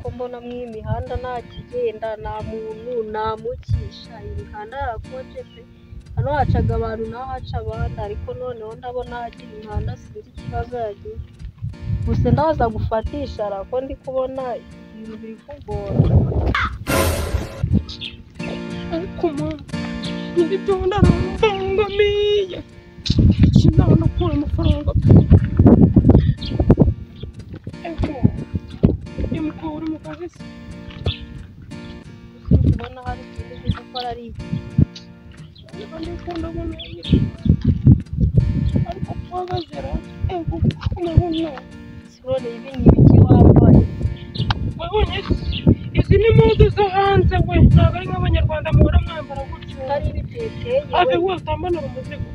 ko mbona mw'imihanda nta kigenda nta muntu nta mukisha imihanda yakonje pe hano hacaga abantu naho haca abandi ariko noneho ndabona hagira imihanda sinzi ikibazo yagize gusa ndaza gufatisha ariko ndi kubona ibintu biri kugora kuma ndi byonda ngamiye sinabona ko amafaranga uri mu kazi kubona hari ikintu gukora ari ndabona ariko twagazera kumabona sirone ibi ni ibiki wambaye wabonye izi ni impuzu zo hanze we ntabwo ari nk'abanyarwanda muhora mwambara gutyo hari ibiteteye ave wese ambanura umuzigo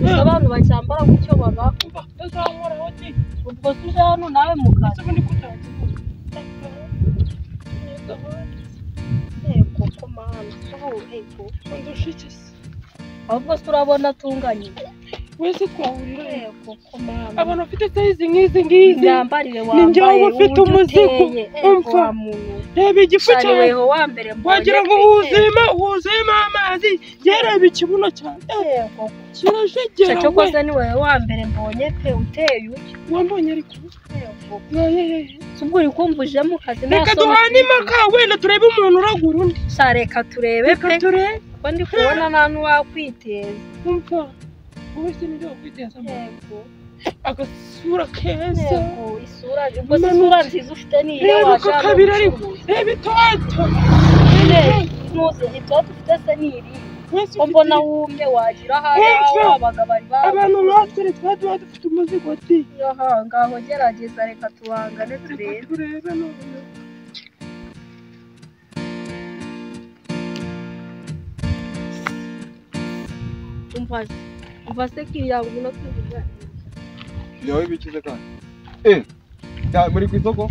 gusa abantu bacyambara gutyo baba utazamura hoti ubwo tuje hano nawe mu kazi ubundi kutanze koko mana ego ndushikise ahubwo turabona tunganye wese twahurira koko mana abantu bafite size nk'izi ngizi nyambarire wambaye ninjye ufite umuzigo umva reba igifu cyawe wagira ngo wuzuyemo amazi yereba ikibuno cyane kirajegera cyo koze ni wowe wa mbere mbonye pe uteye uki wambonye ariko ubwo uri kumvuje mu kazi reka duhane impaka wenda turebe umuntu uragura undi reka turebe pe ko ndi kubona nta n'uwakwiteza umva wowe sinjye wakwiteza yego agasura keza isura ubwo isura nziza ufite ni ile washaka kabiri ariko reba itoto ntuzi itoto ufite se ni iri ko mbona wumye wagira hari aho abaga bari abantu nkatwe twaba dufite umuzigo ati ngaho gerageza reka tuhangane turebe none umva se kiriya ngwino tuvuga yawe bikize kandi muri ku isoko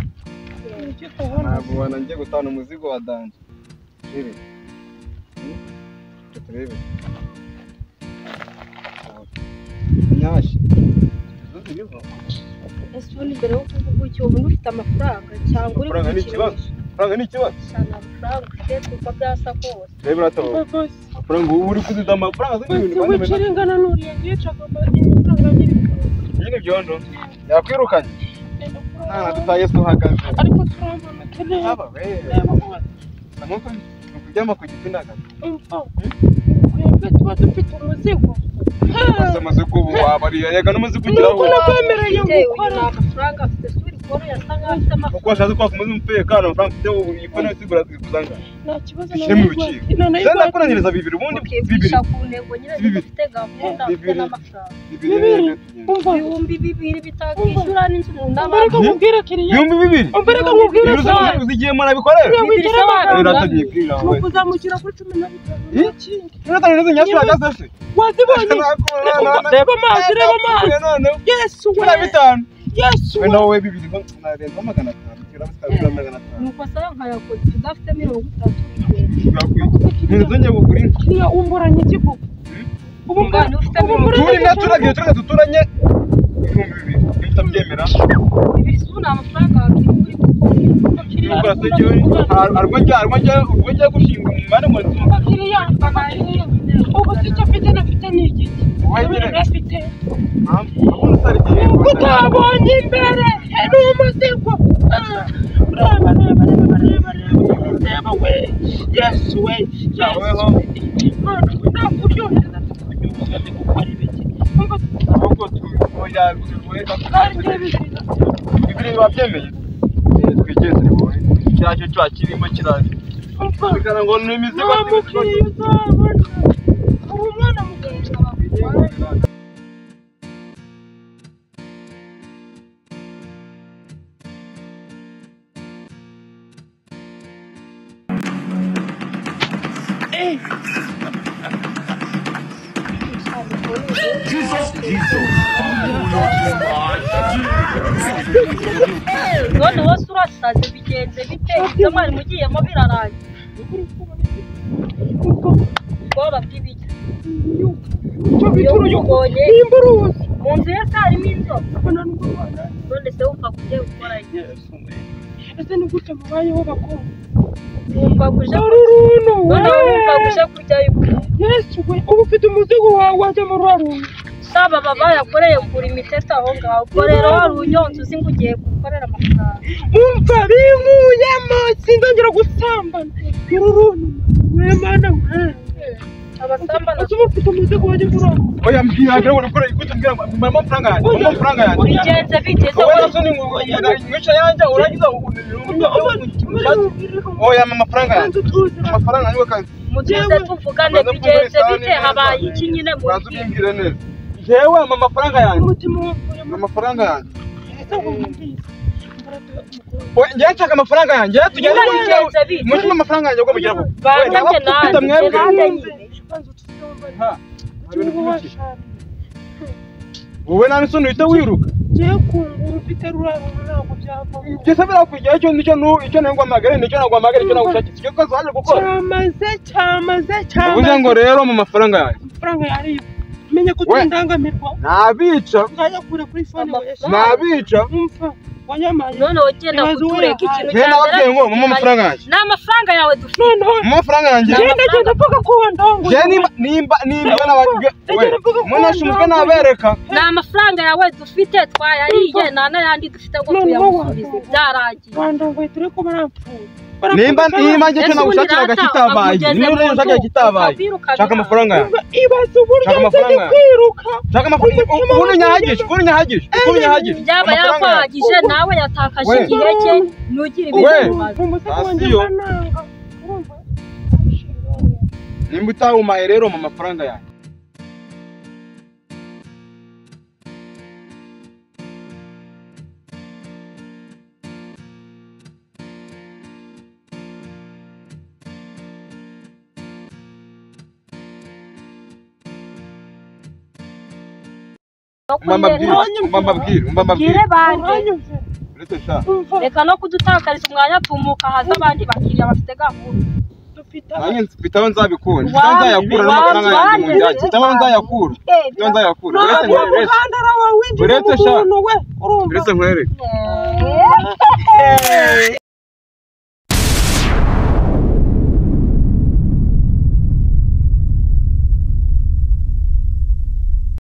ntabwo wanangiye gutana umuzigo wa danje rebe turebe nyashi ese ubundi mbere yo kuvuga icyo ubundi ufite amafaranga cyangwa uri amafaranga ni ikibazo cyane amafaranga ufite kuko byasa kose rebe rataho amafaranga ubu uri kuzida amafaranga wicira ingana n'uriye yicaga amafaranga nyine byondo yakwirukanye nta dutaye tuhagaze ariko turambona keneye aba amoko kujyama ku giti ndagaze twebwe tuba dufite umuzigo amazigo ubu wabariye yega n'umuzigo ugiraho uko nakwemereye gukora amafaranga afite suri kubona yasa nkaho afite amafaranga uko washatse kwakomeza umutekano amafaranga ufite uyikora sigura zikuzanga nta kibazo bishyire mu biciro zenda kuranyiriza bibiri ubundi bibiri ku ntego nyine dufite gahunda afite n'amafaranga ibihumbi bibiri bitakwishyura n'inzu n'abantu mubwire kiriya ibihumbi bibiri umbereka mubwire uzigiye mu nabikorera biratangiye kwira we kuzamukira kuri 15 Jonathan neze nyasura gasase wazibonye reba amazi Yesu we 5 Yesu wenda wowe bibiri ngo narenza 500 kirabisabira 500 nuko sara nkayakoze tudafite 30 Neze nje buguri niya umburanye ikigo ubu ngani ufite turi naturagiye tuturanye ibihumbi bibiri bitabyemera bibiri suna amafaranga kuri Nukora sejewe arwajya gushinga umwana mu kiriya ubu sicyo mfite nafite n'igiti afite utabonye imbere n'umuzigo reba we Yesu we nakuryohereza tukuryohereza gukora ibiki ahubwo bibiri babyemeye twigeze wowe cyacyo cyakirimo kiraje bikana ngo n'imizigo umwana muganga babitwara none wose urasaze bigenze bite ibyo mwari mugiyemo birarangiye ubwoba bw'ibiki cyo bituru ubonye imburuzi mu nzu ye harimo inzoka none se wumva kujya gukora iki ese ni gute mubayeho bakobwa wumva kuje kujyayo Yesu we ubu ufite umuzigo wawe wajya mu rwarungu saba baba yakoreye kuri imiteta aho ngaho ubwo rero wari unyonze uzi ngo ugiye gukorera amafaranga umva binkuyemo sindongera gusambana ururuntu we mana we abasambana ubu ufite umuzigo wajya mu rwarungu oya mbwira ngo ukora ikuti mbwira ngo amafaranga yanjye bigenze biteze wowe soni ngo mwica yanjye uragiza oya amafaranga yanjye amafaranga yanjye kandi mugize tuvugane bigenze bite habaye iki nyine mu ubimbwire neza jewe amafaranga yanjye amafaranga yanjye njye nshaka amafaranga yanjye tugende mushime amafaranga yanjye ubwo mugira ngo wowe nani soni uhita wiruka ngiye kungura ufite rurarungu ntabwo byavamo byose birakwigira icyo nengwa amagare nicyo nagwa amagare icyo nagushakira icyo kazi waje gukora cyamaze uvuze ngo rero mu mafaranga yanjye amafaranga yariye menye ko utindangamirwa nabica nkayakura kuri fone nabica umva wanyamaye none ugenda kutureka ikintu cyane nababwiye ngo mu mafaranga yanjye ni amafaranga yawe dufite mu mafaranga yanjye genda mvuga ko wandongo nimba nababwiye munashimwe nabereka ni amafaranga yawe dufite twayariye nta n'ayandi dufite ngo tuyamusubize byarangiye wandongo turi ko barampfuye nimba njye cyo nagushakiraga kitabaye niyo rero nshaka kitabaye shaka amafaranga yanjye ibaze uburyo nzi kwiruka shaka amafaranga ubu nyahagije byaba yakwahagije nawe yatakaje igihe cye ntugire ibintu nimba utawumaye rero mu mafaranga yanjye mbambabwire banje reka no kudutakariza umwanya tumuka haza abandi bakiriya bafite gahunda nanjye mfite aho nzabikura nzayakura n'amafaranga yanjye mu njyaki mfite aho nzayakura uretse nkwereke